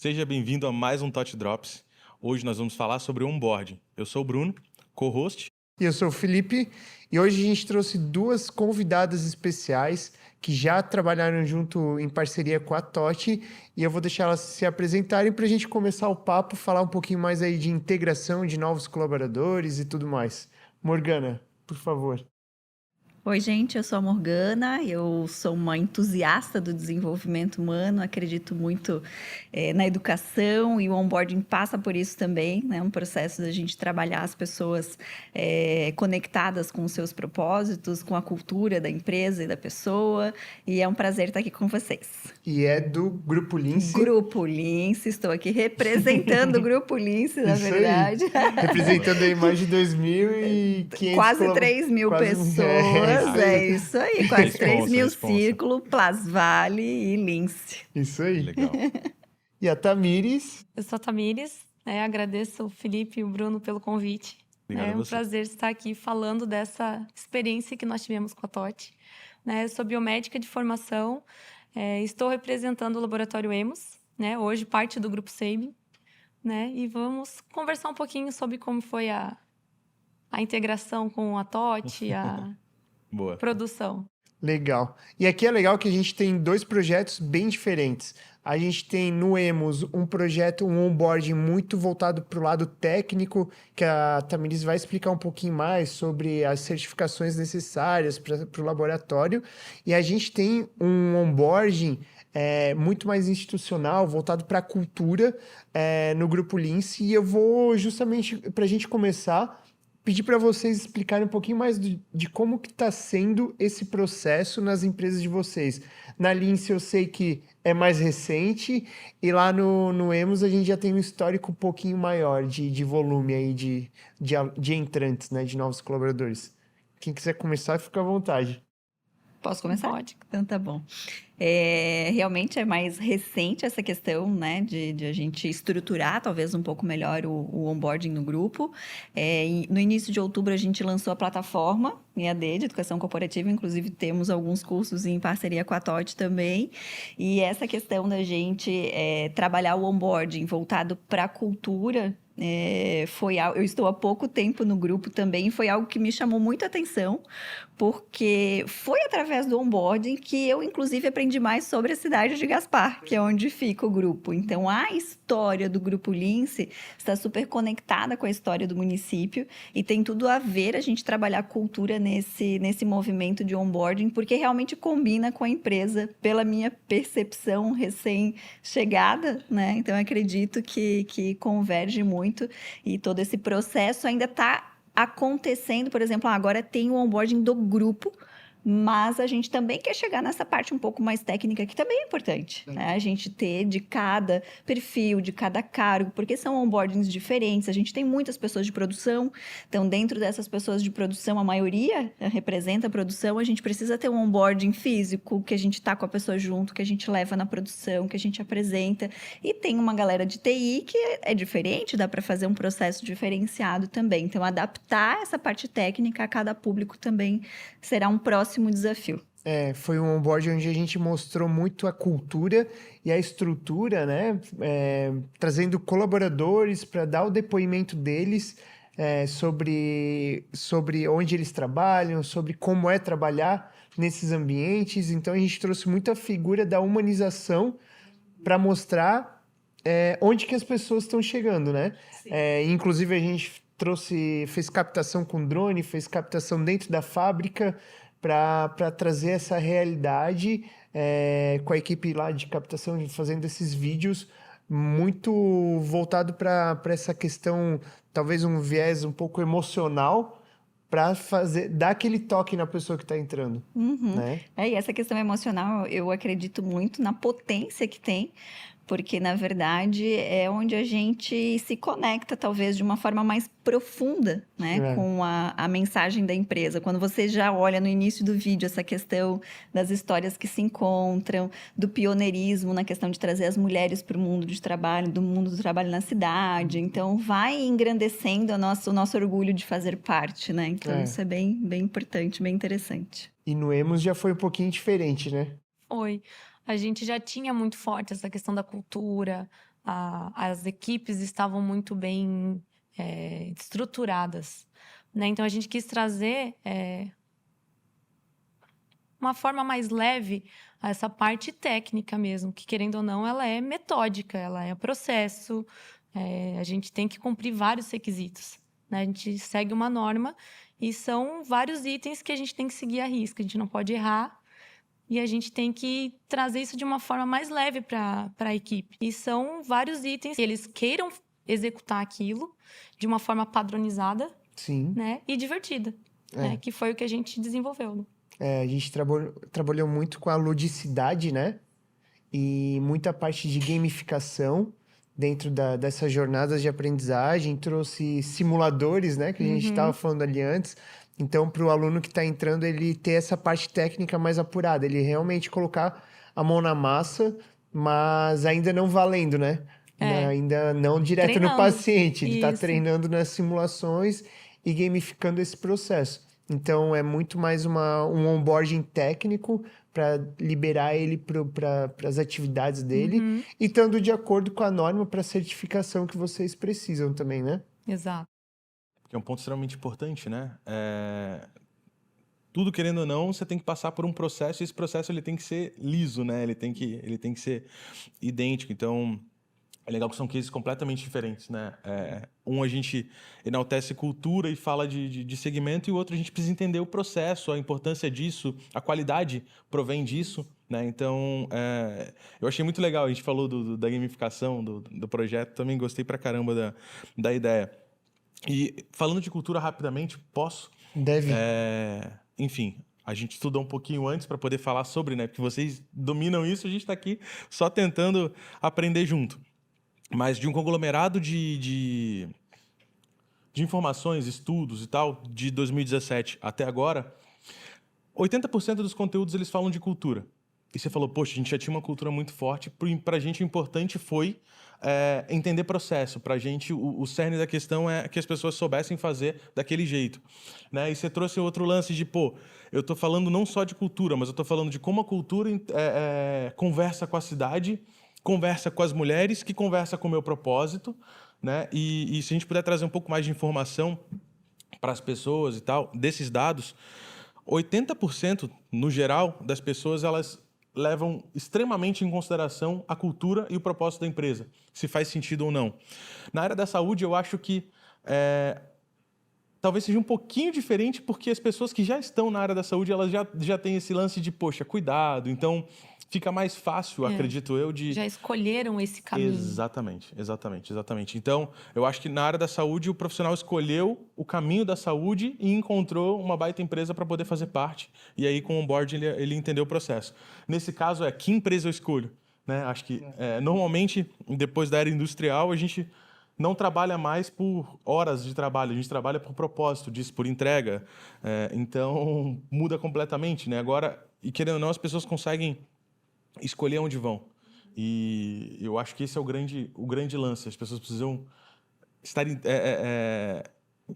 Seja bem-vindo a mais um Tot Drops. Hoje nós vamos falar sobre onboarding. Eu sou o Bruno, co-host. E eu sou o Felipe, e hoje a gente trouxe duas convidadas especiais que já trabalharam junto em parceria com a TOT, e eu vou deixar elas se apresentarem para a gente começar o papo, falar um pouquinho mais aí de integração de novos colaboradores e tudo mais. Morgana, por favor. Oi, gente, eu sou a Morgana, eu sou uma entusiasta do desenvolvimento humano, acredito muito na educação e o onboarding passa por isso também, né? Um processo da gente trabalhar as pessoas conectadas com os seus propósitos, com a cultura da empresa e da pessoa, e é um prazer estar aqui com vocês. E é do Grupo Lince. Grupo Lince, estou aqui representando o Grupo Lince, na Isso verdade. Aí. Representando aí mais de 2.500... Quase 3 mil pessoas. É isso aí, quase 3 mil círculo, Plasvale e Lince. Isso aí. Legal. E a Tamires? Eu sou a Tamires, agradeço o Felipe e o Bruno pelo convite. Obrigado É um prazer estar aqui falando dessa experiência que nós tivemos com a TOT. Eu sou biomédica de formação, estou representando o Laboratório EMOS, hoje parte do Grupo Sabin, e vamos conversar um pouquinho sobre como foi a integração com a TOT, a Boa. produção. Legal. E aqui é legal que a gente tem dois projetos bem diferentes. A gente tem no EMOS um projeto, um onboarding muito voltado para o lado técnico, que a Tamiris vai explicar um pouquinho mais sobre as certificações necessárias para o laboratório. E a gente tem um onboarding muito mais institucional, voltado para a cultura no Grupo Lince. E eu vou justamente, para a gente começar, pedir para vocês explicarem um pouquinho mais de como que está sendo esse processo nas empresas de vocês. Na Lince eu sei que é mais recente, e lá no EMOS a gente já tem um histórico um pouquinho maior de volume aí de entrantes, né, de novos colaboradores. Quem quiser começar, fica à vontade. Posso começar? Pode. Então tá bom. Realmente é mais recente essa questão, né, de a gente estruturar talvez um pouco melhor o onboarding no grupo. No início de outubro a gente lançou a plataforma EAD de Educação Corporativa, inclusive temos alguns cursos em parceria com a TOT também. E essa questão da gente trabalhar o onboarding voltado para a cultura, eu estou há pouco tempo no grupo também, foi algo que me chamou muita atenção, porque foi através do onboarding que eu, inclusive, aprendi mais sobre a cidade de Gaspar, que é onde fica o grupo. Então, a história do Grupo Lince está super conectada com a história do município e tem tudo a ver a gente trabalhar cultura nesse movimento de onboarding, porque realmente combina com a empresa, pela minha percepção recém-chegada, né? Então, eu acredito que converge muito e todo esse processo ainda está acontecendo. Por exemplo, agora tem o onboarding do grupo, mas a gente também quer chegar nessa parte um pouco mais técnica, que também é importante, né? A gente ter de cada perfil, de cada cargo, porque são onboardings diferentes. A gente tem muitas pessoas de produção, então dentro dessas pessoas de produção, a maioria representa a produção, a gente precisa ter um onboarding físico, que a gente está com a pessoa junto, que a gente leva na produção, que a gente apresenta. E tem uma galera de TI que é diferente, dá para fazer um processo diferenciado também. Então, adaptar essa parte técnica a cada público também será um próximo desafio. Foi um onboarding onde a gente mostrou muito a cultura e a estrutura, né? Trazendo colaboradores para dar o depoimento deles sobre onde eles trabalham, sobre como é trabalhar nesses ambientes. Então, a gente trouxe muita figura da humanização para mostrar onde que as pessoas estão chegando, né? Inclusive, a gente fez captação com drone, fez captação dentro da fábrica, para trazer essa realidade com a equipe lá de captação, fazendo esses vídeos muito voltado para essa questão, talvez um viés um pouco emocional, para dar aquele toque na pessoa que está entrando. Uhum. Né? E essa questão emocional, eu acredito muito na potência que tem, porque, na verdade, é onde a gente se conecta, talvez, de uma forma mais profunda, né, com a mensagem da empresa. Quando você já olha no início do vídeo essa questão das histórias que se encontram, do pioneirismo na questão de trazer as mulheres para o mundo de trabalho, do mundo do trabalho na cidade. Então, vai engrandecendo o nosso orgulho de fazer parte, né? Então, isso é bem, bem importante, bem interessante. E no EMOS já foi um pouquinho diferente, né? A gente já tinha muito forte essa questão da cultura, as equipes estavam muito bem estruturadas, né? Então, a gente quis trazer uma forma mais leve a essa parte técnica mesmo, que, querendo ou não, ela é metódica, ela é processo, a gente tem que cumprir vários requisitos, né? A gente segue uma norma e são vários itens que a gente tem que seguir à risca, a gente não pode errar e a gente tem que trazer isso de uma forma mais leve para a equipe. E são vários itens que eles queiram executar aquilo de uma forma padronizada, Sim. né? E divertida, né? Que foi o que a gente desenvolveu, né? A gente trabalhou muito com a ludicidade, né? E muita parte de gamificação dentro dessas jornadas de aprendizagem. Trouxe simuladores, né? Que a gente estava falando ali antes. Então, para o aluno que está entrando, ele ter essa parte técnica mais apurada. Ele realmente colocar a mão na massa, mas ainda não valendo, né? Ainda não direto no paciente. Ele está treinando nas simulações e gamificando esse processo. Então, é muito mais um onboarding técnico para liberar ele para as atividades dele e estando de acordo com a norma para a certificação que vocês precisam também, né? Exato. Que é um ponto extremamente importante, né? Tudo, querendo ou não, você tem que passar por um processo e esse processo ele tem que ser liso, né? Ele tem que ser idêntico. Então, é legal que são cases completamente diferentes, né? Um a gente enaltece cultura e fala de segmento e o outro a gente precisa entender o processo, a importância disso, a qualidade provém disso, né? Então, eu achei muito legal. A gente falou da gamificação do projeto, também gostei pra caramba da ideia. E falando de cultura rapidamente, posso? Deve. Enfim, a gente estudou um pouquinho antes para poder falar sobre, né? Porque vocês dominam isso, a gente está aqui só tentando aprender junto. Mas de um conglomerado de informações, estudos e tal, de 2017 até agora, 80% dos conteúdos eles falam de cultura. E você falou, poxa, a gente já tinha uma cultura muito forte, para a gente o importante foi entender processo. Para a gente, o cerne da questão é que as pessoas soubessem fazer daquele jeito. Né? E você trouxe outro lance de, eu estou falando não só de cultura, mas eu estou falando de como a cultura conversa com a cidade, conversa com as mulheres, que conversa com o meu propósito. Né? E se a gente puder trazer um pouco mais de informação para as pessoas e tal, desses dados, 80%, no geral, das pessoas, elas levam extremamente em consideração a cultura e o propósito da empresa, se faz sentido ou não. Na área da saúde, eu acho que talvez seja um pouquinho diferente, porque as pessoas que já estão na área da saúde, elas já têm esse lance de, poxa, cuidado, então fica mais fácil, acredito eu, de... Já escolheram esse caminho. Exatamente. Então, eu acho que na área da saúde, o profissional escolheu o caminho da saúde e encontrou uma baita empresa para poder fazer parte. E aí, com o onboard, ele entendeu o processo. Nesse caso, que empresa eu escolho? Né? Acho que, normalmente, depois da era industrial, a gente não trabalha mais por horas de trabalho, a gente trabalha por propósito, por entrega. Então, muda completamente. Né? Agora, e querendo ou não, as pessoas conseguem escolher onde vão. E eu acho que esse é o grande lance. As pessoas precisam estar em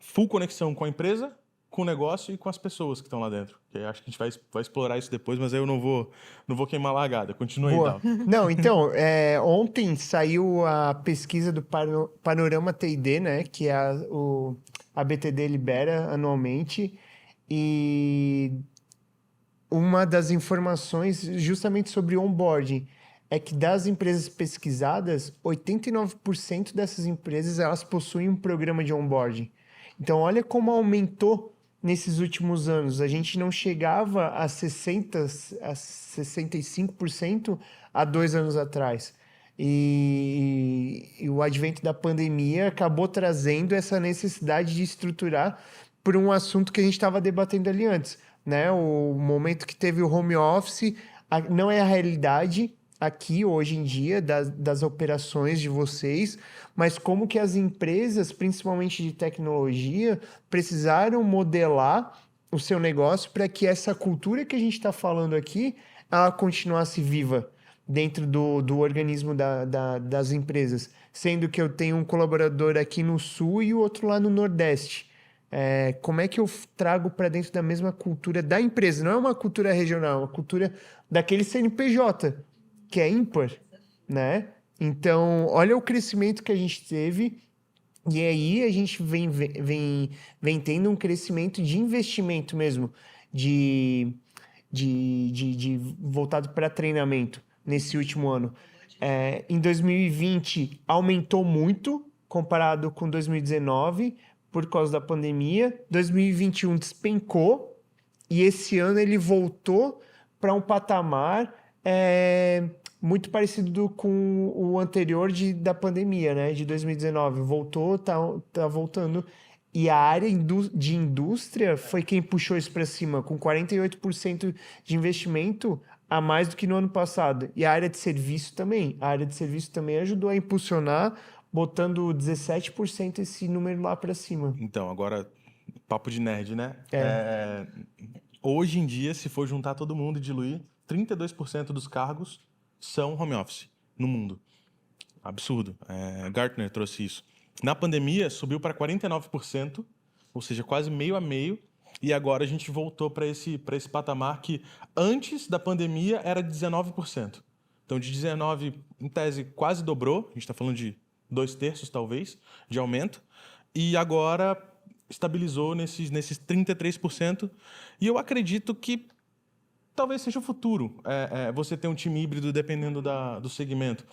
full conexão com a empresa, com o negócio e com as pessoas que estão lá dentro. Eu acho que a gente vai explorar isso depois, mas aí eu não vou queimar a largada. Continua aí, Dal. Não, então, ontem saiu a pesquisa do Panorama TID, né, que a BTD libera anualmente, e uma das informações justamente sobre onboarding é que das empresas pesquisadas, 89% dessas empresas elas possuem um programa de onboarding. Então, olha como aumentou nesses últimos anos. A gente não chegava a 65% há 2 anos atrás. E o advento da pandemia acabou trazendo essa necessidade de estruturar por um assunto que a gente estava debatendo ali antes. Né? O momento que teve o home office não é a realidade aqui hoje em dia das operações de vocês, mas como que as empresas, principalmente de tecnologia, precisaram modelar o seu negócio para que essa cultura que a gente está falando aqui, ela continuasse viva dentro do organismo das empresas, sendo que eu tenho um colaborador aqui no Sul e o outro lá no Nordeste. Como é que eu trago para dentro da mesma cultura da empresa? Não é uma cultura regional, é uma cultura daquele CNPJ, que é ímpar, né? Então, olha o crescimento que a gente teve. E aí a gente vem tendo um crescimento de investimento mesmo, de voltado para treinamento nesse último ano. Em 2020 aumentou muito comparado com 2019 por causa da pandemia. 2021 despencou e esse ano ele voltou para um patamar muito parecido com o anterior da pandemia, né? De 2019. Voltou, tá voltando. E a área de indústria foi quem puxou isso para cima, com 48% de investimento a mais do que no ano passado. E a área de serviço também. A área de serviço também ajudou a impulsionar, botando 17% esse número lá para cima. Então, agora, papo de nerd, né? Hoje em dia, se for juntar todo mundo e diluir, 32% dos cargos são home office no mundo. Absurdo. Gartner trouxe isso. Na pandemia, subiu para 49%, ou seja, quase meio a meio. E agora a gente voltou para esse patamar que antes da pandemia era 19%. Então, de 19%, em tese, quase dobrou. A gente está falando de 2/3, talvez, de aumento. E agora estabilizou nesses 33%. E eu acredito que talvez seja o futuro, você ter um time híbrido dependendo do segmento.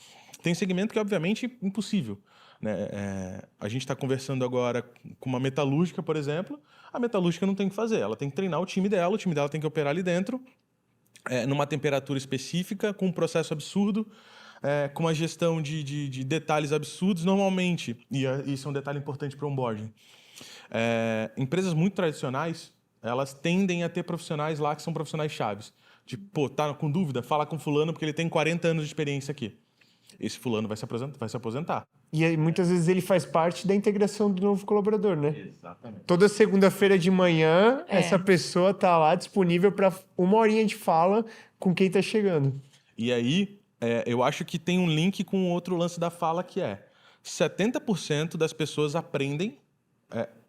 Tem segmento que, obviamente, é impossível, né? A gente está conversando agora com uma metalúrgica, por exemplo. A metalúrgica não tem o que fazer, ela tem que treinar o time dela tem que operar ali dentro, numa temperatura específica, com um processo absurdo, com uma gestão de detalhes absurdos, normalmente, e isso é um detalhe importante para o onboarding. Empresas muito tradicionais, elas tendem a ter profissionais lá que são profissionais chaves. Tipo, tá com dúvida? Fala com fulano porque ele tem 40 anos de experiência aqui. Esse fulano vai se aposentar. E aí, muitas vezes ele faz parte da integração do novo colaborador, né? Exatamente. Toda segunda-feira de manhã, essa pessoa tá lá disponível para uma horinha de fala com quem tá chegando. E aí, eu acho que tem um link com outro lance da fala que 70% das pessoas aprendem,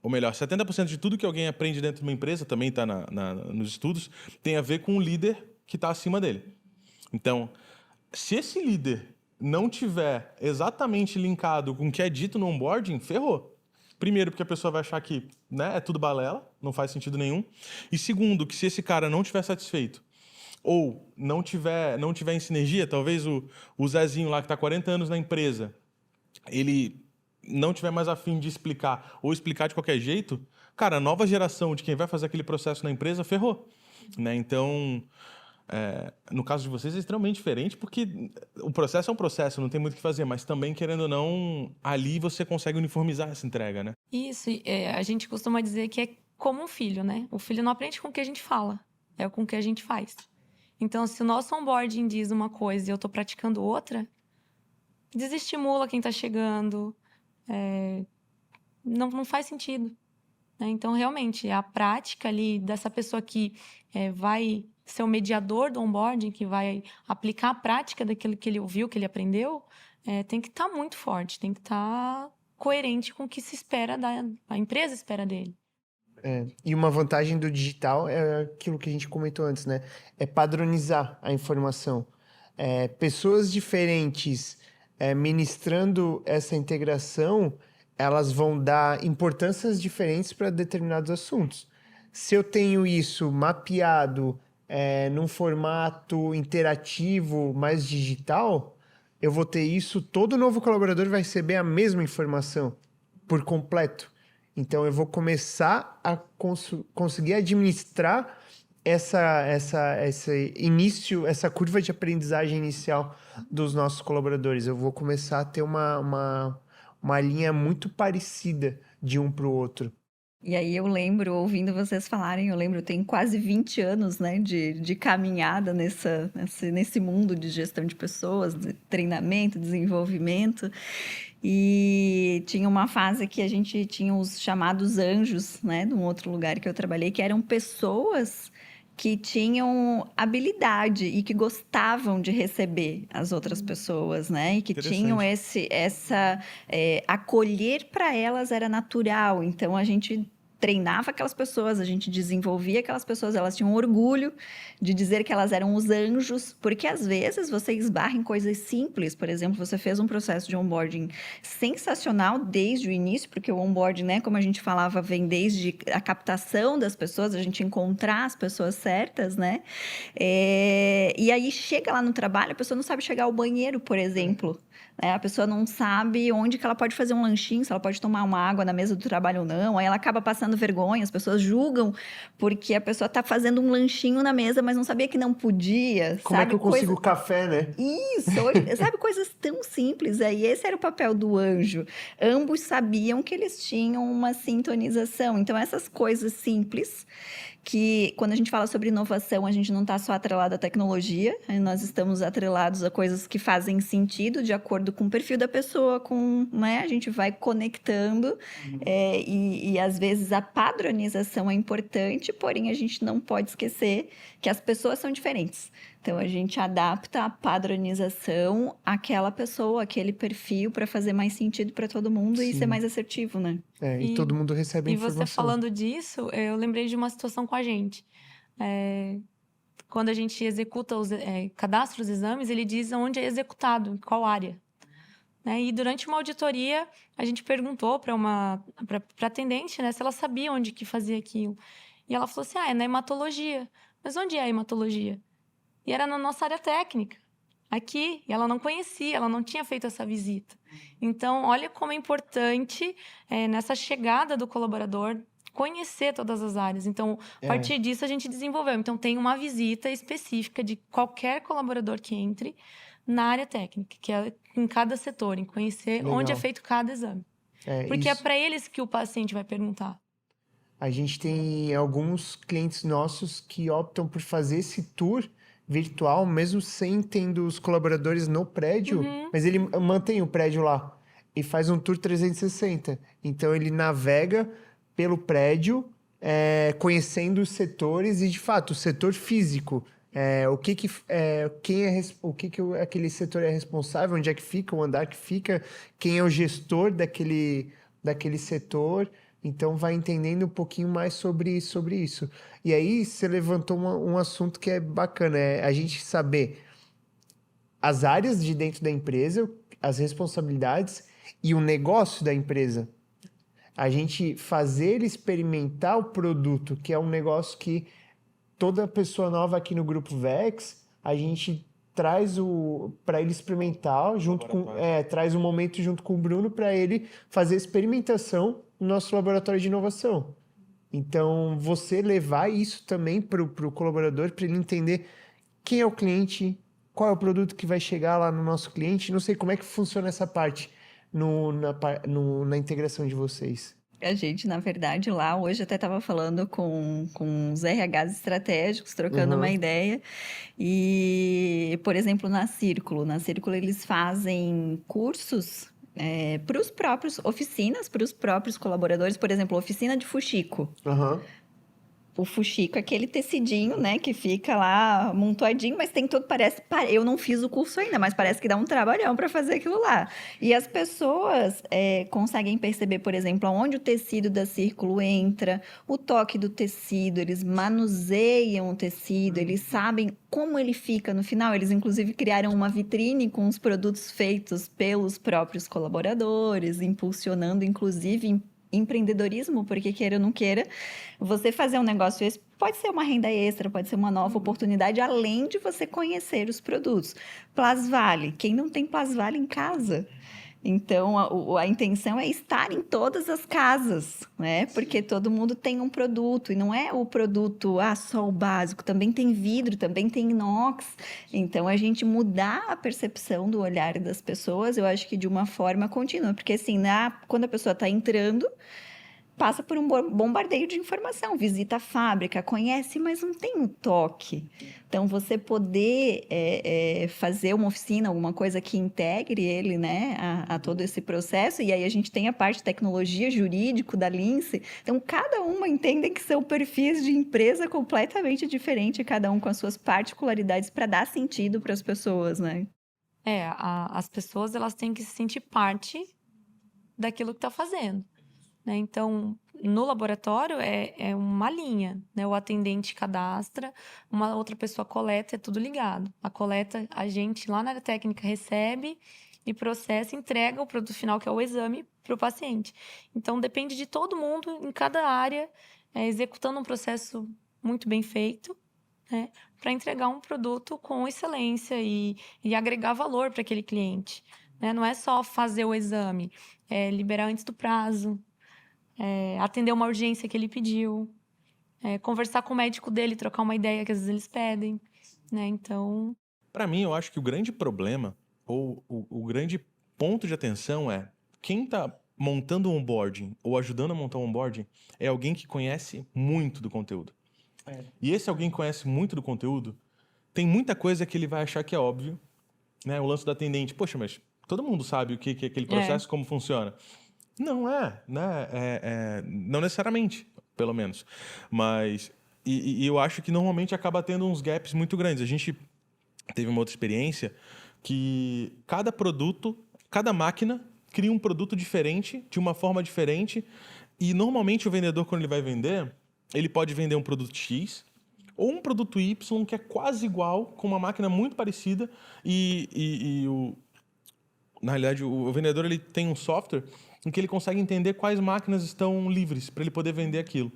ou melhor, 70% de tudo que alguém aprende dentro de uma empresa, também está nos estudos, tem a ver com o líder que está acima dele. Então, se esse líder não tiver exatamente linkado com o que é dito no onboarding, ferrou. Primeiro, porque a pessoa vai achar que, né, é tudo balela, não faz sentido nenhum. E segundo, que se esse cara não estiver satisfeito ou não tiver em sinergia, talvez o Zezinho lá que está 40 anos na empresa, ele não tiver mais a fim de explicar ou explicar de qualquer jeito, cara, a nova geração de quem vai fazer aquele processo na empresa ferrou, né? Então, no caso de vocês é extremamente diferente, porque o processo é um processo, não tem muito o que fazer, mas também, querendo ou não, ali você consegue uniformizar essa entrega, né? Isso, a gente costuma dizer que é como um filho, né? O filho não aprende com o que a gente fala, é com o que a gente faz. Então, se o nosso onboarding diz uma coisa e eu estou praticando outra, desestimula quem está chegando, não faz sentido, né? Então, realmente, a prática ali dessa pessoa que vai ser o mediador do onboarding, que vai aplicar a prática daquilo que ele ouviu, que ele aprendeu, tem que estar muito forte, tem que estar coerente com o que se espera a empresa espera dele. E uma vantagem do digital é aquilo que a gente comentou antes, né? É padronizar a informação. Pessoas diferentes ministrando essa integração, elas vão dar importâncias diferentes para determinados assuntos. Se eu tenho isso mapeado num formato interativo, mais digital, eu vou ter isso, todo novo colaborador vai receber a mesma informação por completo. Então, eu vou começar a conseguir administrar essa curva de aprendizagem inicial dos nossos colaboradores. Eu vou começar a ter uma linha muito parecida de um para o outro. E aí eu lembro, ouvindo vocês falarem, eu tenho quase 20 anos, né, de caminhada nesse mundo de gestão de pessoas, de treinamento, desenvolvimento. E tinha uma fase que a gente tinha os chamados anjos, né, de um outro lugar que eu trabalhei, que eram pessoas que tinham habilidade e que gostavam de receber as outras pessoas, né? E que tinham acolher para elas era natural. Então a gente treinava aquelas pessoas, a gente desenvolvia aquelas pessoas, elas tinham orgulho de dizer que elas eram os anjos, porque às vezes você esbarra em coisas simples, por exemplo, você fez um processo de onboarding sensacional desde o início, porque o onboarding, né, como a gente falava, vem desde a captação das pessoas, a gente encontrar as pessoas certas, né? E aí chega lá no trabalho, a pessoa não sabe chegar ao banheiro, por exemplo. A pessoa não sabe onde que ela pode fazer um lanchinho, se ela pode tomar uma água na mesa do trabalho ou não. Aí ela acaba passando vergonha, as pessoas julgam porque a pessoa está fazendo um lanchinho na mesa, mas não sabia que não podia. Como é que eu consigo café, né? Isso, sabe, coisas tão simples. Aí esse era o papel do anjo. Ambos sabiam que eles tinham uma sintonização. Então, essas coisas simples, que quando a gente fala sobre inovação, a gente não está só atrelado à tecnologia, nós estamos atrelados a coisas que fazem sentido de acordo com o perfil da pessoa, né? A gente vai conectando, e às vezes a padronização é importante, porém a gente não pode esquecer que as pessoas são diferentes. Então, a gente adapta a padronização àquela pessoa, àquele perfil, para fazer mais sentido para todo mundo e ser mais assertivo, né? E todo mundo recebe a informação. E você falando disso, eu lembrei de uma situação com a gente. Quando a gente executa cadastra os exames, ele diz onde é executado, em qual área. Né? E durante uma auditoria, a gente perguntou para atendente, né, se ela sabia onde que fazia aquilo. E ela falou assim, é na hematologia. Mas onde é a hematologia? E era na nossa área técnica, aqui. E ela não conhecia, ela não tinha feito essa visita. Então, olha como é importante, nessa chegada do colaborador, conhecer todas as áreas. Então, a partir disso, a gente desenvolveu. Então, tem uma visita específica de qualquer colaborador que entre na área técnica, que é em cada setor, em conhecer onde é feito cada exame. Porque é para eles que o paciente vai perguntar. A gente tem alguns clientes nossos que optam por fazer esse tour virtual, mesmo sem tendo os colaboradores no prédio, mas ele mantém o prédio lá e faz um tour 360. Então, ele navega pelo prédio, conhecendo os setores e, de fato, o setor físico. Aquele setor é responsável, onde é que fica, o andar que fica, quem é o gestor daquele setor. Então, vai entendendo um pouquinho mais sobre isso. E aí, você levantou um assunto que é bacana, a gente saber as áreas de dentro da empresa, as responsabilidades e o negócio da empresa. A gente fazer ele experimentar o produto, que é um negócio que toda pessoa nova aqui no Grupo Vex, a gente traz para ele experimentar, traz um momento junto com o Bruno para ele fazer experimentação no nosso laboratório de inovação. Então, você levar isso também para o colaborador, para ele entender quem é o cliente, qual é o produto que vai chegar lá no nosso cliente. Não sei como é que funciona essa parte na integração de vocês. A gente, na verdade, lá hoje até estava falando com os RHs estratégicos, trocando uma ideia. E, por exemplo, na Círculo eles fazem cursos para os próprios oficinas, para os próprios colaboradores. Por exemplo, oficina de fuxico. O fuxico é aquele tecidinho, né, que fica lá amontoadinho, mas tem tudo, eu não fiz o curso ainda, mas parece que dá um trabalhão para fazer aquilo lá. E as pessoas conseguem perceber, por exemplo, aonde o tecido da Círculo entra, o toque do tecido, eles manuseiam o tecido, eles sabem como ele fica no final. Eles, inclusive, criaram uma vitrine com os produtos feitos pelos próprios colaboradores, impulsionando, inclusive, empreendedorismo, porque queira ou não queira, você fazer um negócio esse pode ser uma renda extra, pode ser uma nova oportunidade, além de você conhecer os produtos. Plasvale, quem não tem Plasvale em casa? Então, a intenção é estar em todas as casas, né? Porque todo mundo tem um produto, e não é o produto só o básico, também tem vidro, também tem inox. Então, a gente mudar a percepção do olhar das pessoas, eu acho que de uma forma contínua, porque assim, quando a pessoa está entrando, passa por um bombardeio de informação, visita a fábrica, conhece, mas não tem um toque. Então, você poder fazer uma oficina, alguma coisa que integre ele, né, a todo esse processo, e aí a gente tem a parte de tecnologia, jurídico da Lince. Então, cada uma entende que são perfis de empresa completamente diferentes, cada um com as suas particularidades para dar sentido para as pessoas, né? As pessoas, elas têm que se sentir parte daquilo que está fazendo. Né? Então, no laboratório é uma linha, né? O atendente cadastra, uma outra pessoa coleta, é tudo ligado. A coleta, a gente lá na área técnica recebe e processa, entrega o produto final, que é o exame, para o paciente. Então, depende de todo mundo, em cada área, executando um processo muito bem feito, né? Para entregar um produto com excelência e agregar valor para aquele cliente, né? Não é só fazer o exame, é liberar antes do prazo, atender uma urgência que ele pediu, conversar com o médico dele, trocar uma ideia que às vezes eles pedem, né? Então, Para mim, eu acho que o grande problema, ou o grande ponto de atenção é quem está montando um onboarding ou ajudando a montar um onboarding é alguém que conhece muito do conteúdo. E esse alguém que conhece muito do conteúdo, tem muita coisa que ele vai achar que é óbvio, né? O lance do atendente, poxa, mas todo mundo sabe o que é aquele processo, como funciona. Não é, né? Não necessariamente, pelo menos. Mas, e eu acho que normalmente acaba tendo uns gaps muito grandes. A gente teve uma outra experiência que cada produto, cada máquina cria um produto diferente, de uma forma diferente, e normalmente o vendedor, quando ele vai vender, ele pode vender um produto X ou um produto Y que é quase igual, com uma máquina muito parecida, na realidade, o vendedor ele tem um software em que ele consegue entender quais máquinas estão livres para ele poder vender aquilo.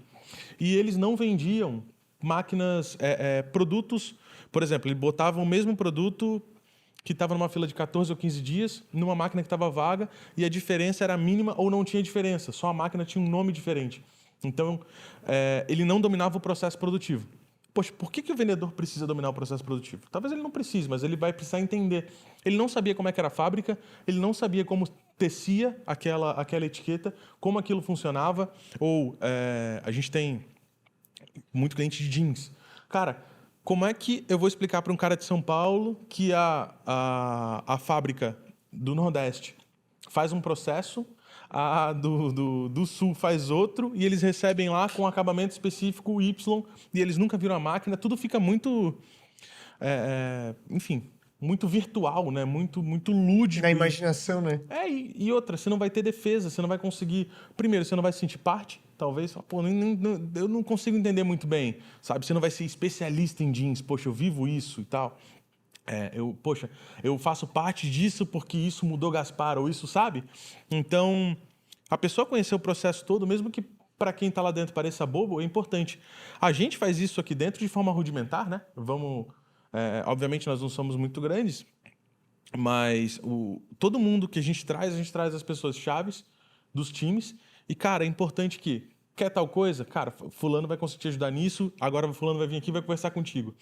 E eles não vendiam máquinas, produtos. Por exemplo, ele botava o mesmo produto que estava numa fila de 14 ou 15 dias, numa máquina que estava vaga, e a diferença era mínima ou não tinha diferença, só a máquina tinha um nome diferente. Então, ele não dominava o processo produtivo. Poxa, por que o vendedor precisa dominar o processo produtivo? Talvez ele não precise, mas ele vai precisar entender. Ele não sabia como é que era a fábrica, ele não sabia como tecia aquela etiqueta, como aquilo funcionava, ou a gente tem muito cliente de jeans. Cara, como é que eu vou explicar para um cara de São Paulo que a fábrica do Nordeste faz um processo, a do Sul faz outro, e eles recebem lá com um acabamento específico Y, e eles nunca viram a máquina, tudo fica muito, enfim, muito virtual, né? Muito lúdico. Na imaginação, né? E outra, você não vai ter defesa, você não vai conseguir... Primeiro, você não vai se sentir parte, talvez. Pô, eu não consigo entender muito bem, sabe? Você não vai ser especialista em jeans. Poxa, eu vivo isso e tal. Eu faço parte disso porque isso mudou Gaspar, ou isso, sabe? Então, a pessoa conhecer o processo todo, mesmo que para quem está lá dentro pareça bobo, é importante. A gente faz isso aqui dentro de forma rudimentar, né? Obviamente, nós não somos muito grandes, mas todo mundo que a gente traz as pessoas chaves dos times. E, cara, é importante que quer tal coisa? Cara, fulano vai conseguir te ajudar nisso, agora fulano vai vir aqui e vai conversar contigo.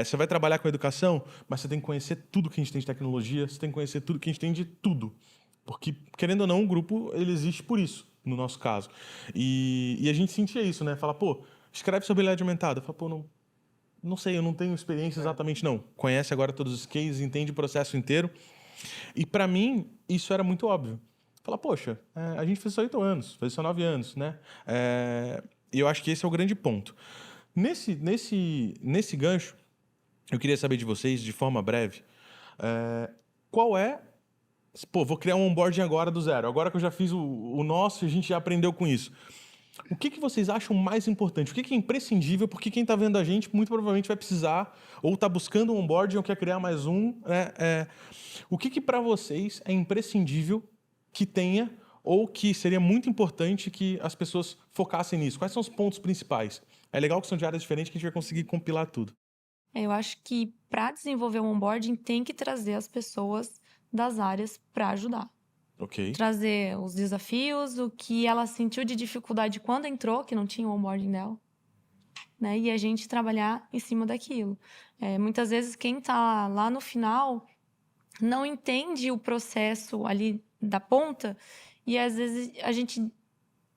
Você vai trabalhar com educação, mas você tem que conhecer tudo que a gente tem de tecnologia, você tem que conhecer tudo que a gente tem de tudo. Porque, querendo ou não, o grupo ele existe por isso, no nosso caso. E a gente sentia isso, né? Fala, pô, escreve sobre realidade aumentada. Fala, pô, não sei, eu não tenho experiência exatamente, não. Conhece agora todos os cases, entende o processo inteiro. E para mim, isso era muito óbvio. Fala, poxa, a gente fez só 8 anos, fez só 9 anos, né? E eu acho que esse é o grande ponto. Nesse gancho, eu queria saber de vocês, de forma breve, qual é... Pô, vou criar um onboarding agora do zero. Agora que eu já fiz o nosso, a gente já aprendeu com isso. O que vocês acham mais importante? O que é imprescindível? Porque quem está vendo a gente muito provavelmente vai precisar, ou está buscando um onboarding, ou quer criar mais um. O que para vocês é imprescindível que tenha, ou que seria muito importante que as pessoas focassem nisso? Quais são os pontos principais? É legal que são de áreas diferentes que a gente vai conseguir compilar tudo. Eu acho que para desenvolver um onboarding tem que trazer as pessoas das áreas para ajudar. Ok. Trazer os desafios, o que ela sentiu de dificuldade quando entrou, que não tinha o onboarding dela, né? E a gente trabalhar em cima daquilo. Muitas vezes quem está lá no final não entende o processo ali da ponta e às vezes a gente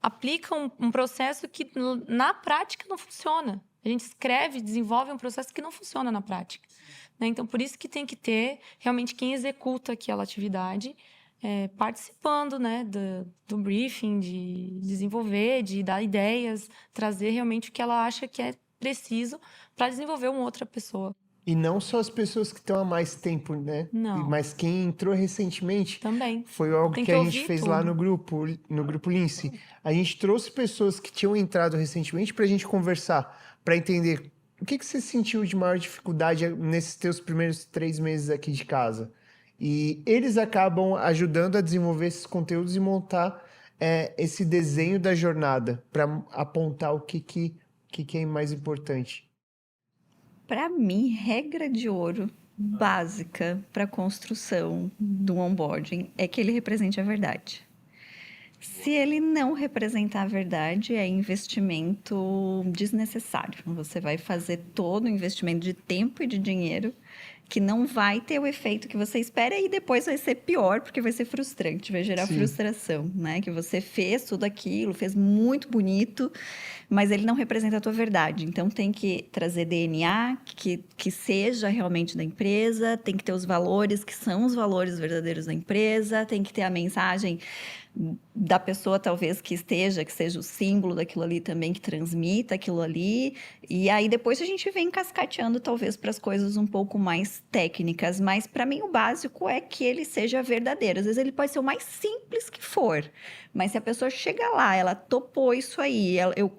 aplica um processo que na prática não funciona. A gente escreve, desenvolve um processo que não funciona na prática, né? Então, por isso que tem que ter realmente quem executa aquela atividade, participando, né, do briefing, de desenvolver, de dar ideias, trazer realmente o que ela acha que é preciso para desenvolver uma outra pessoa. E não só as pessoas que estão há mais tempo, né? Não. Mas quem entrou recentemente. Também. Foi algo Tem que que a gente ouvir fez lá tudo. no grupo Lince. A gente trouxe pessoas que tinham entrado recentemente para a gente conversar, para entender o que você sentiu de maior dificuldade nesses teus primeiros 3 meses aqui de casa. E eles acabam ajudando a desenvolver esses conteúdos e montar esse desenho da jornada, para apontar o que é mais importante. Para mim, regra de ouro básica para a construção do onboarding é que ele represente a verdade. Se ele não representar a verdade, é investimento desnecessário. Você vai fazer todo o investimento de tempo e de dinheiro que não vai ter o efeito que você espera e depois vai ser pior, porque vai ser frustrante, vai gerar Sim. frustração, né? Que você fez tudo aquilo, fez muito bonito, mas ele não representa a tua verdade. Então, tem que trazer DNA que seja realmente da empresa, tem que ter os valores que são os valores verdadeiros da empresa, tem que ter a mensagem da pessoa, talvez, que seja o símbolo daquilo ali também, que transmita aquilo ali. E aí, depois a gente vem cascateando, talvez, para as coisas um pouco mais técnicas. Mas, para mim, o básico é que ele seja verdadeiro. Às vezes, ele pode ser o mais simples que for. Mas se a pessoa chega lá, ela topou isso aí,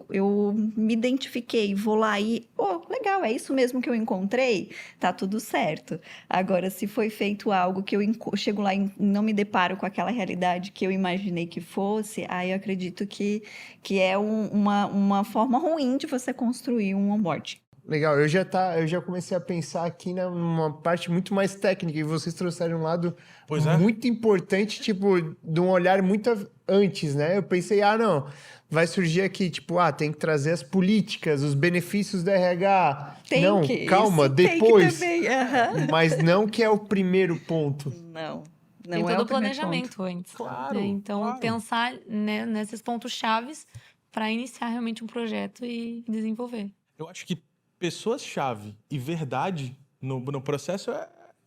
eu me identifiquei, vou lá e... legal, é isso mesmo que eu encontrei? Tá tudo certo. Agora, se foi feito algo que eu chego lá e não me deparo com aquela realidade que eu imaginei que fosse, aí eu acredito que é uma forma ruim de você construir um onboard. Legal, eu já comecei a pensar aqui numa parte muito mais técnica, e vocês trouxeram um lado Pois é. muito importante, tipo, de um olhar muito antes, né? Eu pensei, não, vai surgir aqui, tipo, tem que trazer as políticas, os benefícios do RH. Não, calma, isso tem que depois. também, aham. Mas não que é o primeiro ponto. Não Tem é todo o o primeiro planejamento ponto. antes. Claro, Né? Então, claro. pensar, né, nesses pontos chaves para iniciar realmente um projeto e desenvolver. Eu acho que pessoas-chave e verdade no processo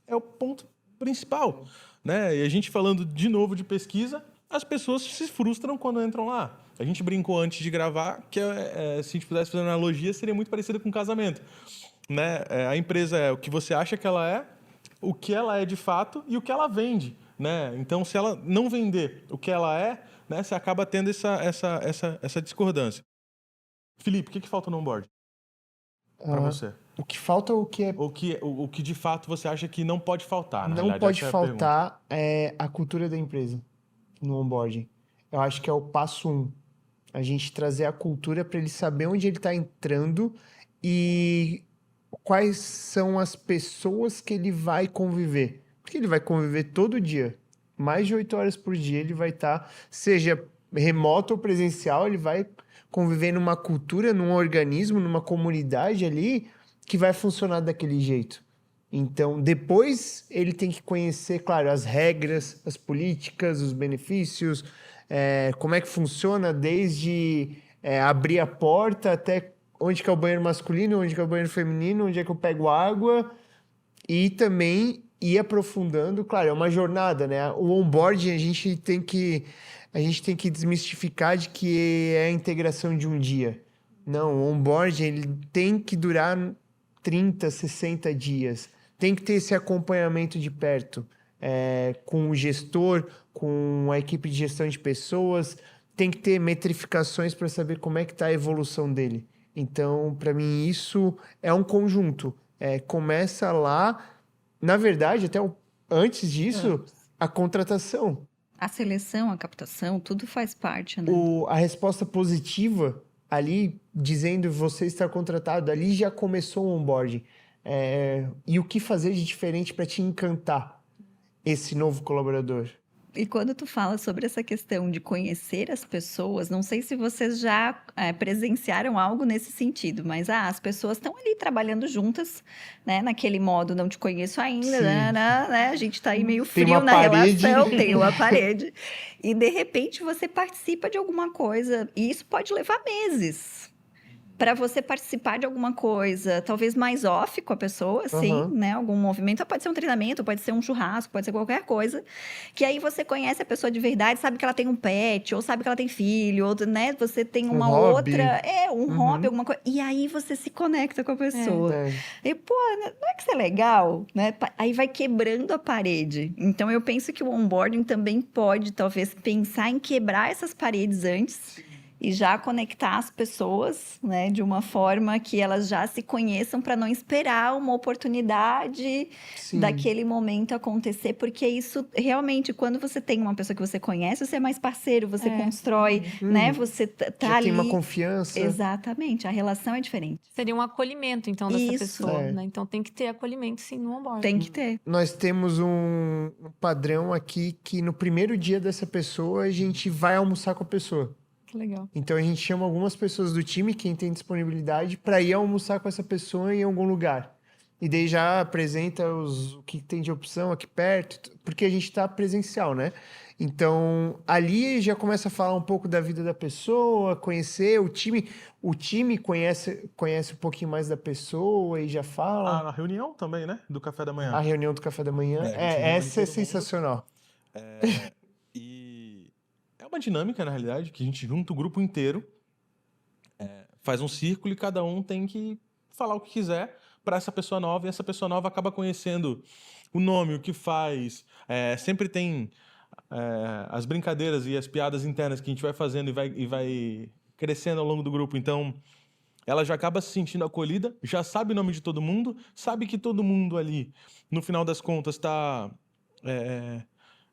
é o ponto principal, né? E a gente falando de novo de pesquisa, as pessoas se frustram quando entram lá. A gente brincou antes de gravar que se a gente pudesse fazer uma analogia, seria muito parecido com casamento, né? A empresa é o que você acha que ela é, o que ela é de fato e o que ela vende, né? Então, se ela não vender o que ela é, né, você acaba tendo essa discordância. Felipe, o que falta no onboard para você? O que falta, o que é O que de fato você acha que não pode faltar, na não realidade, pode essa é a pergunta. faltar é a cultura da empresa no onboarding. Eu acho que é o passo 1. A gente trazer a cultura para ele saber onde ele está entrando e quais são as pessoas que ele vai conviver. Porque ele vai conviver todo dia. Mais de 8 horas por dia ele vai estar, seja remoto ou presencial, ele vai conviver numa cultura, num organismo, numa comunidade ali que vai funcionar daquele jeito. Então, depois ele tem que conhecer, claro, as regras, as políticas, os benefícios, como é que funciona desde abrir a porta até onde que é o banheiro masculino, onde que é o banheiro feminino, onde é que eu pego água, e também ir aprofundando. Claro, é uma jornada, né? O onboarding a gente tem que desmistificar de que é a integração de um dia. Não, o onboarding ele tem que durar 30, 60 dias. Tem que ter esse acompanhamento de perto, com o gestor, com a equipe de gestão de pessoas. Tem que ter metrificações para saber como é que está a evolução dele. Então, para mim, isso é um conjunto. Começa lá, na verdade, até antes disso, a contratação. A seleção, a captação, tudo faz parte, né? A resposta positiva ali, dizendo você está contratado, ali já começou o onboarding. E o que fazer de diferente para te encantar esse novo colaborador? E quando tu fala sobre essa questão de conhecer as pessoas, não sei se vocês já presenciaram algo nesse sentido, mas as pessoas estão ali trabalhando juntas, né? Naquele modo, não te conheço ainda, né? A gente tá aí meio Tem frio uma na parede. relação, tem uma parede. E de repente você participa de alguma coisa, e isso pode levar meses. para você participar de alguma coisa, talvez mais off com a pessoa, assim, Aham. né? Algum movimento, pode ser um treinamento, pode ser um churrasco, pode ser qualquer coisa, que aí você conhece a pessoa de verdade, sabe que ela tem um pet, ou sabe que ela tem filho, ou, né? Você tem Um uma hobby. outra, um hobby, Uhum. alguma coisa, e aí você se conecta com a pessoa. É. E, pô, não é que isso é legal, né? Aí vai quebrando a parede. Então, eu penso que o onboarding também pode, talvez, pensar em quebrar essas paredes antes e já conectar as pessoas, né, de uma forma que elas já se conheçam para não esperar uma oportunidade Sim. daquele momento acontecer, porque isso realmente, quando você tem uma pessoa que você conhece, você é mais parceiro, você constrói, né? Você tá Já ali. tem uma confiança. Exatamente, a relação é diferente. Seria um acolhimento, então, dessa Isso. pessoa, É. né? Então, tem que ter acolhimento, sim, no onboarding. Tem que ter. Nós temos um padrão aqui que no primeiro dia dessa pessoa a gente vai almoçar com a pessoa. Que legal. Então a gente chama algumas pessoas do time, quem tem disponibilidade, para ir almoçar com essa pessoa em algum lugar. E daí já apresenta o que tem de opção aqui perto, porque a gente está presencial, né? Então ali já começa a falar um pouco da vida da pessoa, conhecer o time. O time conhece um pouquinho mais da pessoa e já fala. A reunião também, né? Do café da manhã. A reunião do café da manhã. É, a gente reúne Essa é todo mundo. sensacional. E é uma dinâmica, na realidade, que a gente junta o grupo inteiro, faz um círculo e cada um tem que falar o que quiser para essa pessoa nova, e essa pessoa nova acaba conhecendo o nome, o que faz. Sempre tem as brincadeiras e as piadas internas que a gente vai fazendo e vai crescendo ao longo do grupo. Então, ela já acaba se sentindo acolhida, já sabe o nome de todo mundo, sabe que todo mundo ali, no final das contas, está...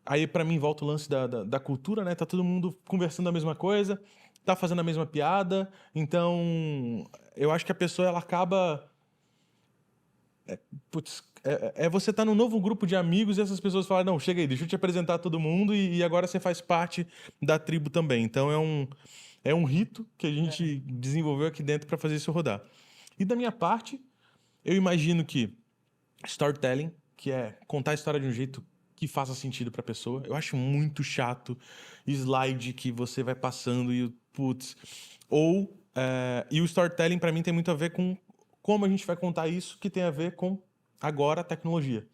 Aí, pra mim, volta o lance da cultura, né? Tá todo mundo conversando a mesma coisa, tá fazendo a mesma piada. Então, eu acho que a pessoa, ela acaba... você tá num novo grupo de amigos e essas pessoas falam, não, chega aí, deixa eu te apresentar todo mundo e agora você faz parte da tribo também. Então, é um rito que a gente desenvolveu aqui dentro para fazer isso rodar. E da minha parte, eu imagino que storytelling, que é contar a história de um jeito que faça sentido para a pessoa. Eu acho muito chato slide que você vai passando e putz. E o storytelling para mim tem muito a ver com como a gente vai contar isso, que tem a ver com agora a tecnologia.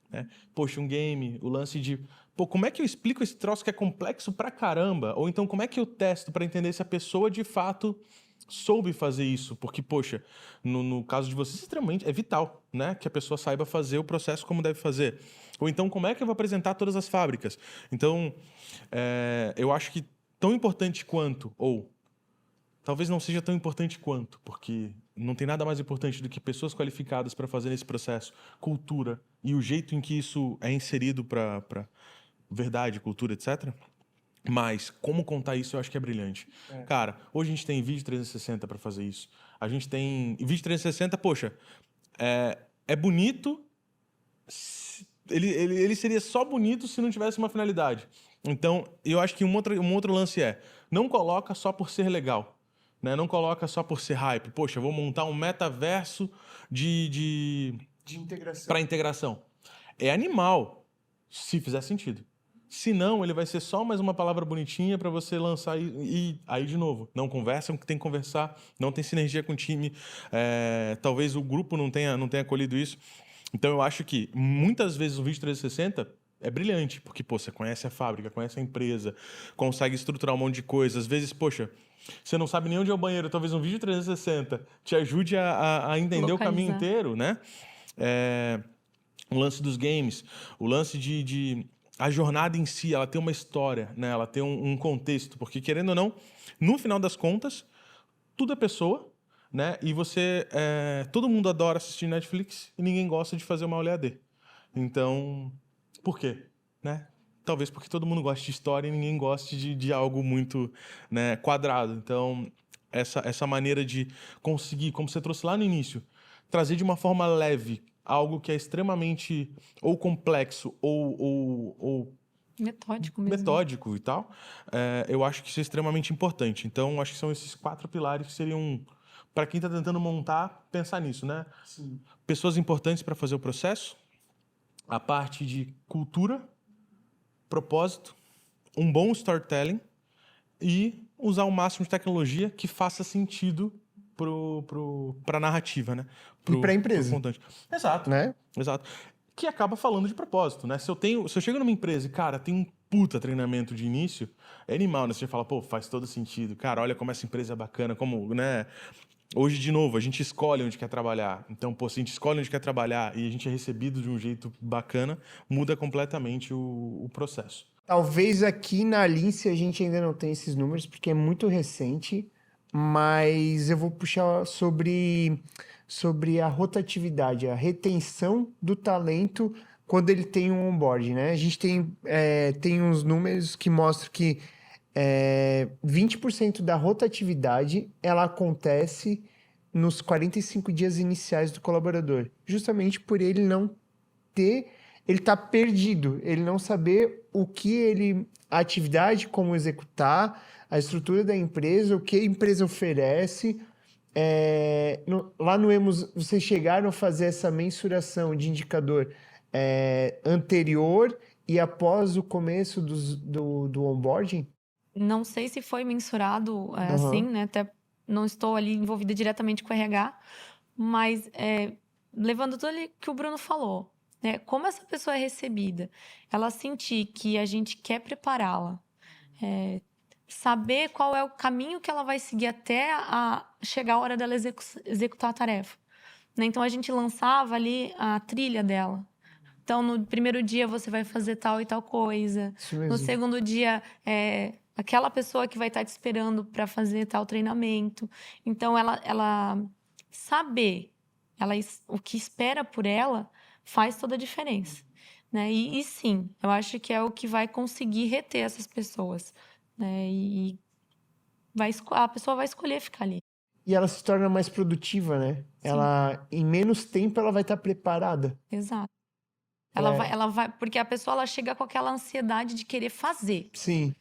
Né? Poxa, um game, o lance de como é que eu explico esse troço que é complexo pra caramba? Ou então, como é que eu testo para entender se a pessoa de fato soube fazer isso? Porque, poxa, no caso de vocês, extremamente é vital, né? Que a pessoa saiba fazer o processo como deve fazer. Ou então, como é que eu vou apresentar todas as fábricas? Então, eu acho que tão importante quanto, ou talvez não seja tão importante quanto, porque não tem nada mais importante do que pessoas qualificadas para fazer esse processo, cultura e o jeito em que isso é inserido para verdade, cultura, etc. Mas como contar isso eu acho que é brilhante. Cara, hoje a gente tem vídeo 360 para fazer isso. A gente tem vídeo 360, poxa, é bonito. Ele seria só bonito se não tivesse uma finalidade. Então, eu acho que um outro lance não coloca só por ser legal. Né? Não coloca só por ser hype. Poxa, eu vou montar um metaverso de integração. Para integração. É animal, se fizer sentido. Se não, ele vai ser só mais uma palavra bonitinha para você lançar e aí, de novo, não conversam o que tem que conversar, não tem sinergia com o time, talvez o grupo não tenha acolhido isso. Então, eu acho que, muitas vezes, o vídeo 360 é brilhante, porque, você conhece a fábrica, conhece a empresa, consegue estruturar um monte de coisa. Às vezes, poxa, você não sabe nem onde é o banheiro, talvez um vídeo 360 te ajude a entender o caminho inteiro, né? O lance dos games, o lance a jornada em si, ela tem uma história, né? Ela tem um contexto, porque, querendo ou não, no final das contas, tudo é pessoa, né? E todo mundo adora assistir Netflix e ninguém gosta de fazer uma aula EAD. Então, por quê? Né? Talvez porque todo mundo gosta de história e ninguém goste de algo muito, né, quadrado. Então, essa maneira de conseguir, como você trouxe lá no início, trazer de uma forma leve algo que é extremamente ou complexo ou metódico mesmo. Metódico e tal, eu acho que isso é extremamente importante. Então, acho que são esses 4 pilares que seriam, para quem está tentando montar, pensar nisso, né? Sim. Pessoas importantes para fazer o processo, a parte de cultura, propósito, um bom storytelling e usar o máximo de tecnologia que faça sentido pra narrativa, né? E pra empresa. Pro contante. Exato. Né? Exato. Que acaba falando de propósito, né? Se eu chego numa empresa e, cara, tem um puta treinamento de início, é animal, né? Você fala, pô, faz todo sentido. Cara, olha como essa empresa é bacana, como, né? Hoje, de novo, a gente escolhe onde quer trabalhar. Então, pô, se a gente escolhe onde quer trabalhar e a gente é recebido de um jeito bacana, muda completamente o processo. Talvez aqui na Lince a gente ainda não tenha esses números, porque é muito recente, mas eu vou puxar sobre a rotatividade, a retenção do talento quando ele tem um onboarding, né? A gente tem uns números que mostram que 20% da rotatividade ela acontece nos 45 dias iniciais do colaborador, justamente por ele não ter, ele tá perdido, ele não saber a atividade, como executar, a estrutura da empresa, o que a empresa oferece. Lá no Emos, vocês chegaram a fazer essa mensuração de indicador anterior e após o começo do onboarding? Não sei se foi mensurado assim, né? Até não estou ali envolvida diretamente com o RH, mas levando tudo ali que o Bruno falou, né? Como essa pessoa é recebida, ela sentir que a gente quer prepará-la, saber qual é o caminho que ela vai seguir até chegar a hora dela executar a tarefa, né? Então, a gente lançava ali a trilha dela. Então, no primeiro dia, você vai fazer tal e tal coisa. Isso mesmo. No segundo dia, aquela pessoa que vai estar te esperando para fazer tal treinamento. Então, ela saber o que espera por ela faz toda a diferença, né? E sim, eu acho que é o que vai conseguir reter essas pessoas, né? E a pessoa vai escolher ficar ali. E ela se torna mais produtiva, né? Sim. Em menos tempo, ela vai estar preparada. Exato. Ela vai, porque a pessoa ela chega com aquela ansiedade de querer fazer, Sim.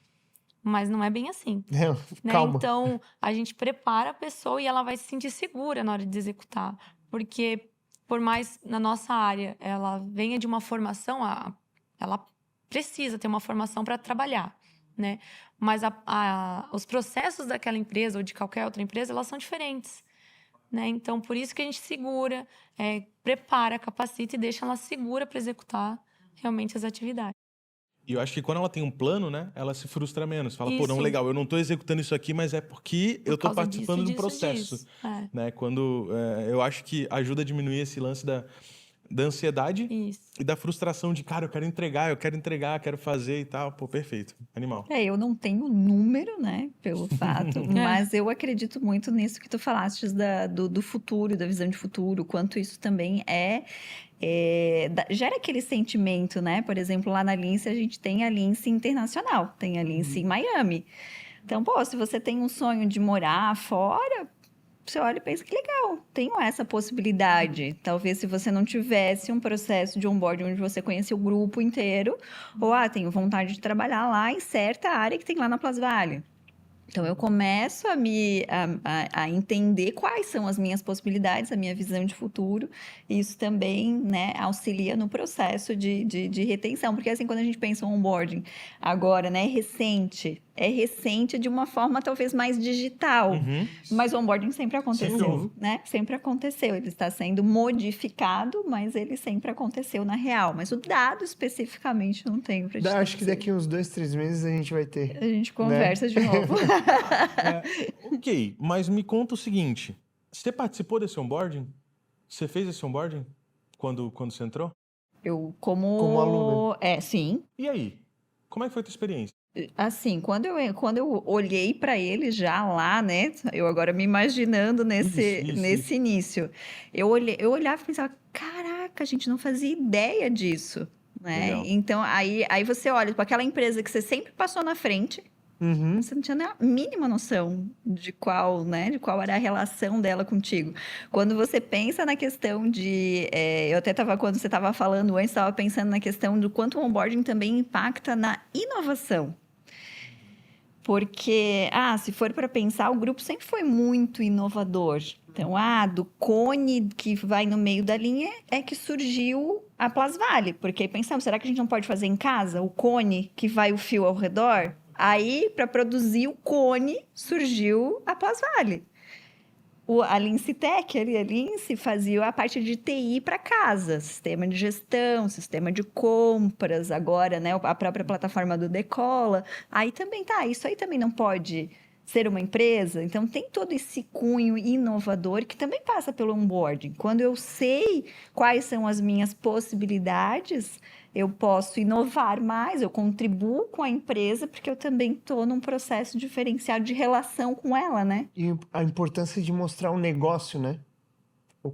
mas não é bem assim, né? Calma. Então, a gente prepara a pessoa e ela vai se sentir segura na hora de executar, porque por mais na nossa área ela venha de uma formação, ela precisa ter uma formação para trabalhar, né? Mas os processos daquela empresa ou de qualquer outra empresa, elas são diferentes, né? Então, por isso que a gente segura, prepara, capacita e deixa ela segura para executar realmente as atividades. E eu acho que quando ela tem um plano, né, ela se frustra menos. Fala, pô, não, Isso. legal, eu não tô executando isso aqui, mas é porque eu tô causa participando disso, do processo. disso. Né? Quando eu acho que ajuda a diminuir esse lance da ansiedade Isso. e da frustração de, cara, eu quero entregar, quero fazer e tal. Pô, perfeito. Animal. Eu não tenho número, né, pelo fato, mas eu acredito muito nisso que tu falaste do futuro, da visão de futuro, quanto isso também gera aquele sentimento, né? Por exemplo, lá na Lince, a gente tem a Lince Internacional, tem a Lince em Miami. Então, pô, se você tem um sonho de morar fora, você olha e pensa que legal, tenho essa possibilidade. Talvez se você não tivesse um processo de onboarding onde você conhece o grupo inteiro, ou tenho vontade de trabalhar lá em certa área que tem lá na Plaza Valley. Então, eu começo a entender quais são as minhas possibilidades, a minha visão de futuro. E isso também, né, auxilia no processo de retenção. Porque, assim, quando a gente pensa em onboarding, agora, né, é recente de uma forma talvez mais digital. Mas o onboarding sempre aconteceu, né? Sempre aconteceu. Ele está sendo modificado, mas ele sempre aconteceu na real. Mas o dado especificamente não tenho para te dizer. Acho que daqui uns 2, 3 meses a gente vai ter. A gente conversa de novo. Ok, mas me conta o seguinte. Você participou desse onboarding? Você fez esse onboarding quando você entrou? Eu, como aluna. Sim. E aí? Como é que foi a tua experiência? Assim, quando eu olhei para ele já lá, né? Eu agora me imaginando nesse início. Eu olhava e pensava, caraca, a gente não fazia ideia disso, né? Legal. Então, aí você olha para aquela empresa que você sempre passou na frente, você não tinha nem a mínima noção de qual era a relação dela contigo. Quando você pensa na questão eu até estava, quando você estava falando antes, estava pensando na questão do quanto o onboarding também impacta na inovação. Porque, se for para pensar, o grupo sempre foi muito inovador. Então, do cone que vai no meio da linha é que surgiu a Plaza Valley. Porque pensamos, será que a gente não pode fazer em casa o cone que vai o fio ao redor? Aí, para produzir o cone, surgiu a Plaza Valley. A Lince Tech, a Lince fazia a parte de TI para casa, sistema de gestão, sistema de compras, agora, né, a própria plataforma do Decola. Aí também isso aí também não pode ser uma empresa, então tem todo esse cunho inovador que também passa pelo onboarding. Quando eu sei quais são as minhas possibilidades, eu posso inovar mais, eu contribuo com a empresa, porque eu também estou num processo diferenciado de relação com ela, né? E a importância de mostrar o negócio, né?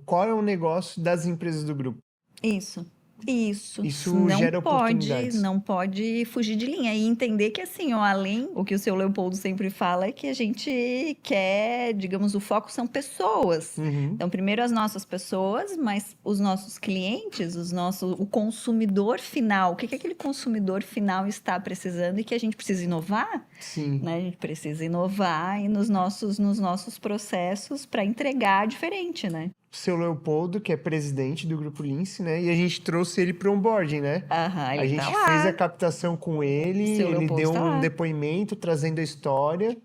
Qual é o negócio das empresas do grupo? Isso. Isso Não gera pode, oportunidades. não pode fugir de linha. E entender que, assim, ó, além, o que o seu Leopoldo sempre fala é que a gente quer, digamos, o foco são pessoas. Uhum. Então, primeiro as nossas pessoas, mas os nossos clientes, o consumidor final. O que aquele consumidor final está precisando e que a gente precisa inovar, Sim. né? A gente precisa inovar e nos nossos processos para entregar diferente, né? Seu Leopoldo, que é presidente do Grupo Lince, né? E a gente trouxe ele para o onboarding, né? Aham, A ele gente tá lá. fez a captação com ele, Seu ele Leopoldo deu tá um lá. depoimento trazendo a história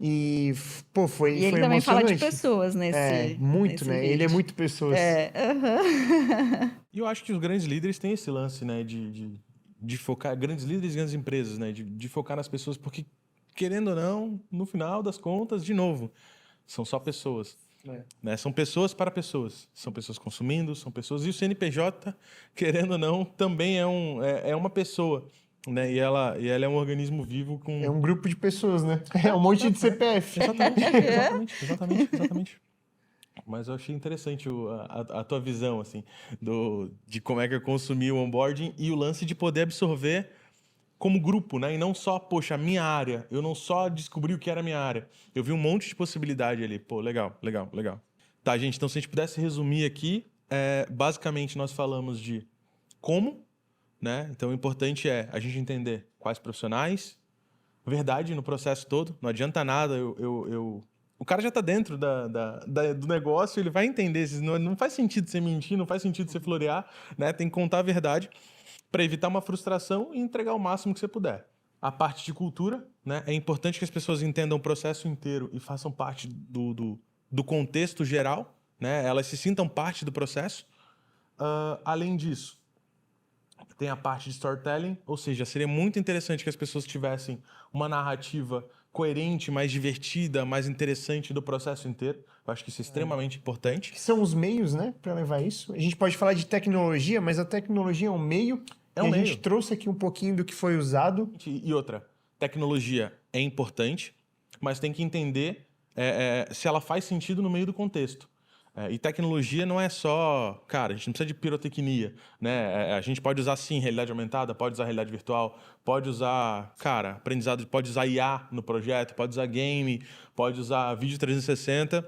e, pô, foi E ele também fala de emocionante. pessoas Muito, nesse né? Ele é vídeo. muito pessoas. Aham. E eu acho que os grandes líderes têm esse lance, né, de focar, grandes líderes e grandes empresas, né, de focar nas pessoas, porque, querendo ou não, no final das contas, de novo, são só pessoas. Né? São pessoas para pessoas. São pessoas consumindo, são pessoas. E o CNPJ, querendo ou não, também é uma pessoa. Né? E ela é um organismo vivo com. É um grupo de pessoas, né? É um monte de CPF. Exatamente. Mas eu achei interessante a tua visão, assim, de como é que eu consumi o onboarding e o lance de poder absorver como grupo, né? E não só, poxa, a minha área. Eu não só descobri o que era a minha área. Eu vi um monte de possibilidade ali. Pô, legal. Tá, gente, então se a gente pudesse resumir aqui, basicamente nós falamos de como, né? Então o importante é a gente entender quais profissionais, verdade no processo todo. Não adianta nada o cara já tá dentro do negócio, ele vai entender. Não faz sentido você mentir, não faz sentido você florear, né? Tem que contar a verdade para evitar uma frustração e entregar o máximo que você puder. A parte de cultura, né? É importante que as pessoas entendam o processo inteiro e façam parte do contexto geral, né? Elas se sintam parte do processo. Além disso, tem a parte de storytelling, ou seja, seria muito interessante que as pessoas tivessem uma narrativa coerente, mais divertida, mais interessante do processo inteiro. Eu acho que isso é extremamente importante. Que são os meios, né, para levar isso. A gente pode falar de tecnologia, mas a tecnologia é um meio. É um e a meio. gente trouxe aqui um pouquinho do que foi usado. E outra, tecnologia é importante, mas tem que entender se ela faz sentido no meio do contexto. E tecnologia não é só... Cara, a gente não precisa de pirotecnia, né? A gente pode usar, sim, realidade aumentada, pode usar realidade virtual, pode usar, cara, aprendizado, pode usar IA no projeto, pode usar game, pode usar vídeo 360,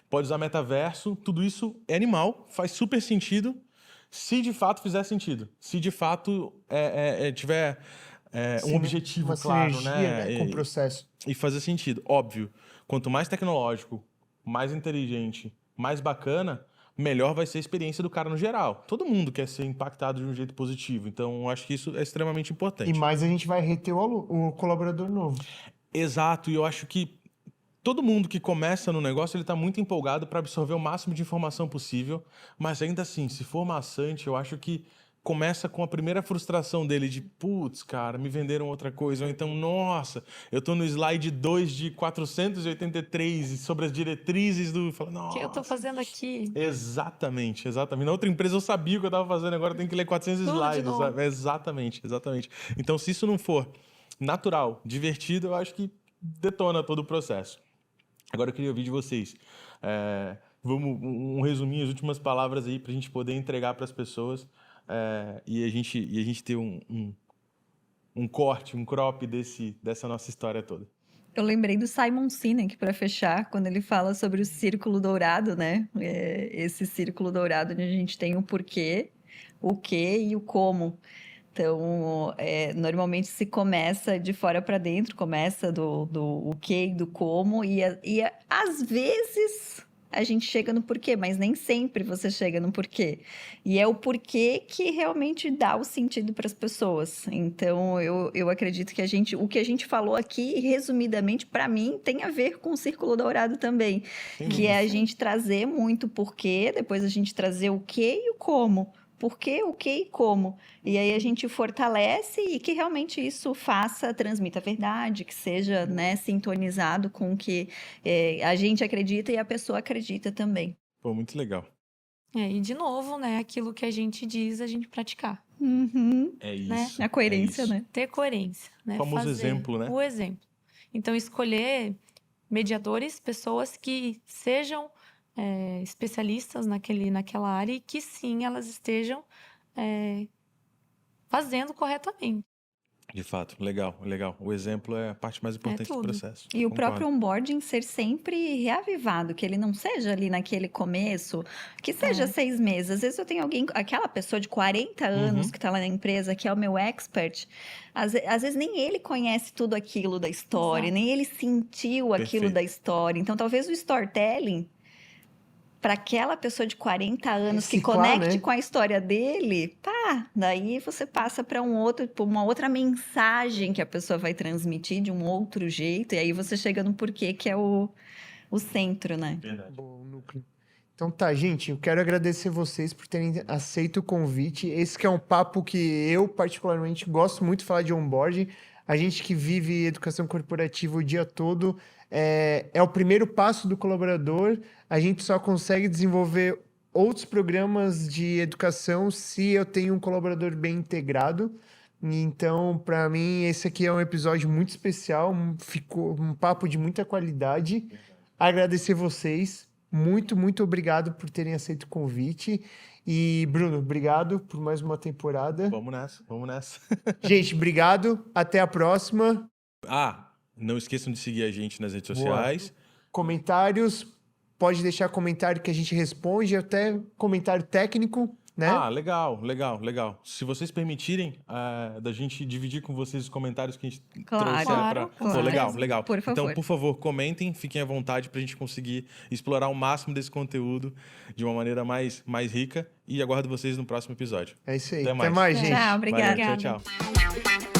pode usar metaverso. Tudo isso é animal, faz super sentido, se de fato fizer sentido. Se de fato tiver um objetivo uma claro, sinergia, né? com o processo. E fazer sentido. Óbvio, quanto mais tecnológico, mais inteligente, mais bacana, melhor vai ser a experiência do cara no geral. Todo mundo quer ser impactado de um jeito positivo, então acho que isso é extremamente importante. E mais a gente vai reter o colaborador novo. Exato, e eu acho que todo mundo que começa no negócio, ele está muito empolgado para absorver o máximo de informação possível, mas ainda assim, se for maçante, eu acho que começa com a primeira frustração dele de, putz, cara, me venderam outra coisa, ou então, nossa, eu tô no slide 2 de 483 sobre as diretrizes do... Fala, O nossa, que eu tô fazendo aqui? Exatamente. Na outra empresa eu sabia o que eu estava fazendo, agora eu tenho que ler 400 Tudo de slides. novo. Sabe? Exatamente. Então, se isso não for natural, divertido, eu acho que detona todo o processo. Agora eu queria ouvir de vocês. Vamos um resuminho, as últimas palavras aí para a gente poder entregar para as pessoas e a gente ter um corte, um crop dessa nossa história toda. Eu lembrei do Simon Sinek para fechar, quando ele fala sobre o círculo dourado, né? Esse círculo dourado onde a gente tem o porquê, o que e o como. Então, normalmente se começa de fora para dentro, começa do o que e do como, e às vezes a gente chega no porquê, mas nem sempre você chega no porquê. E é o porquê que realmente dá o sentido para as pessoas. Então, eu acredito que o que a gente falou aqui, resumidamente, para mim, tem a ver com o Círculo Dourado também. Que é a gente trazer muito porquê, depois a gente trazer o que e o como. Por quê, o que e como. E aí a gente fortalece e que realmente isso transmita a verdade, que seja, né, sintonizado com o que a gente acredita e a pessoa acredita também. Pô, muito legal. E de novo, né, aquilo que a gente diz, a gente praticar. Uhum. É Né? isso. A coerência, é isso. né? Ter coerência, né? O famoso exemplo, né? O exemplo. Então, escolher mediadores, pessoas que sejam especialistas naquela área e que sim, elas estejam fazendo corretamente. De fato, legal. O exemplo é a parte mais importante do tudo. processo. E o Concordo. próprio onboarding ser sempre reavivado, que ele não seja ali naquele começo, que seja 6 meses. Às vezes eu tenho aquela pessoa de 40 anos que está lá na empresa, que é o meu expert, às vezes nem ele conhece tudo aquilo da história, Exato. nem ele sentiu aquilo Perfeito. da história. Então, talvez o storytelling, para aquela pessoa de 40 anos que Reciclar, conecte né? com a história dele, daí você passa para uma outra mensagem que a pessoa vai transmitir de um outro jeito, e aí você chega no porquê, que é o centro, né? Verdade. Bom, núcleo. Então tá, gente, eu quero agradecer vocês por terem aceito o convite. Esse que é um papo que eu particularmente gosto muito de falar de onboarding. A gente que vive educação corporativa o dia todo, é o primeiro passo do colaborador. A gente só consegue desenvolver outros programas de educação se eu tenho um colaborador bem integrado. Então, para mim, esse aqui é um episódio muito especial, ficou um papo de muita qualidade. Agradecer vocês. Muito, muito obrigado por terem aceito o convite. E, Bruno, obrigado por mais uma temporada. Vamos nessa. Gente, obrigado. Até a próxima. Não esqueçam de seguir a gente nas redes Boa. sociais. Comentários. Pode deixar comentário que a gente responde, até comentário técnico, né? Legal. Se vocês permitirem, da gente dividir com vocês os comentários que a gente Claro. trouxer Claro, pra... com Pô, certeza. legal. Por favor. Então, por favor, comentem, fiquem à vontade pra gente conseguir explorar o máximo desse conteúdo de uma maneira mais rica. E aguardo vocês no próximo episódio. É isso aí. Até Até mais. mais, gente. Tchau, obrigada. Valeu, tchau. Obrigada.